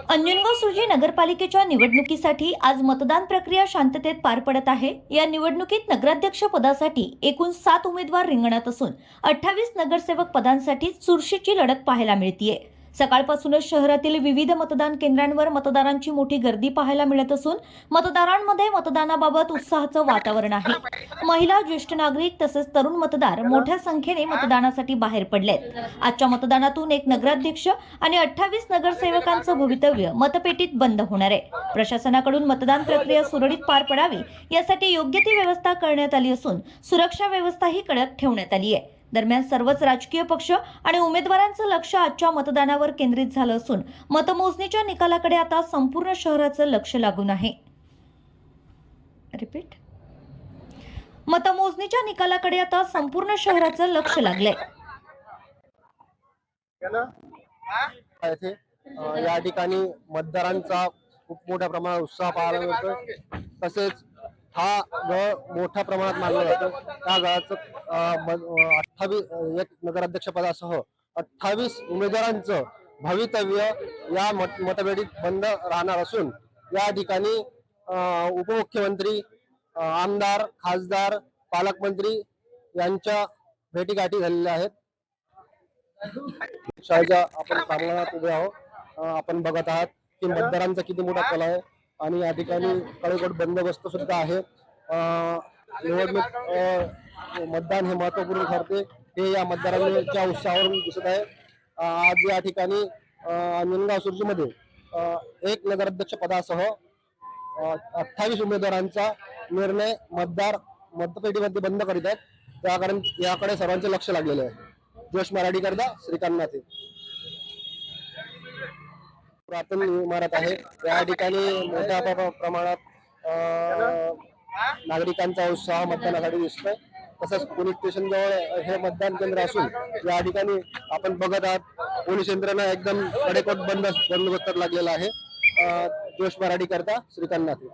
अंजनगाव सुर्जी नगरपालिकेच्या निवडणुकीसाठी आज मतदान प्रक्रिया शांततेत पार पडत आहे। या निवडणुकीत नगराध्यक्ष पदासाठी एकूण 7 उमेदवार रिंगणात असून 28 नगरसेवक पदांसाठी चुरशीची लढत पाहायला मिळतेय। सकाळपासूनच शहरातील विविध मतदान केंद्रांवर मतदारांची मोठी गर्दी पाहायला मिळत असून मतदारांमध्ये मतदानाबाबत उत्साहाचं वातावरण आहे। महिला, ज्येष्ठ नागरिक तसेच तरुण मतदार मोठ्या संख्येने मतदानासाठी बाहेर पडलेत। आजच्या मतदानातून एक नगराध्यक्ष आणि 28 नगरसेवकांचं भवितव्य मतपेटीत बंद होणार आहे। प्रशासनाकडून मतदान प्रक्रिया सुरळीत पार पडावी यासाठी योग्य ती व्यवस्था करण्यात आली असून सुरक्षा व्यवस्थाही कडक ठेवण्यात आली आहे। दरम्यान सर्वच राजकीय पक्ष आणि उमेदवारांचं लक्ष आजच्या मतदानावर केंद्रित झालं असून मतमोजणीच्या निकालाकडे आता संपूर्ण शहराचं लक्ष लागून आहे। मतमोजणीच्या निकालाकडे आता संपूर्ण शहराचं लक्ष लागलंय। या ठिकाणी मतदारांचा खूप मोठ्या प्रमाणात उत्साह पाहायला मिळतो। तसेच हा गळ मोठ्या प्रमाणात मानला जातो। त्या गळाचं 28 नगराध्यक्ष पदासह 28 उमेदवारांचं भवितव्य या मतपेटीत बंद राहणार असून या ठिकाणी उपमुख्यमंत्री, आमदार, खासदार, पालकमंत्री यांच्या भेटीगाठी झालेल्या आहेत। शाळेच्या आपण प्रांगणात उभे आहोत। आपण बघत आहात की मतदारांचा किती मोठा कल आहे आणि या ठिकाणी कडेकोट बंदोबस्त सुद्धा आहे। निवडणूक मतदान हे महत्त्वपूर्ण ठरते हे या मतदारांच्या उत्साहावरून दिसत आहे। आज या ठिकाणी अंजनगाव सुर्जीमध्ये एक नगराध्यक्ष पदासह 28 उमेदवारांचा निर्णय मतदार मतपेटीमध्ये बंद करीत आहेत। याकडे सर्वांचे लक्ष लागलेले आहे। जोश मराठी करता श्रीकांत नाथे। पुरातन इमारत आहे। या ठिकाणी मोठ्या प्रमाणात नागरिकांचा उत्साह मतदानासाठी दिसतोय। तसंच पोलीस स्टेशन जवळ हे मतदान केंद्र असून या ठिकाणी आपण बघत आहात पोलीस यंत्रणा एकदम कडेकोट बंदोबस्तात लागलेला आहे। जोश मराठी करता श्रीकांत नाथे।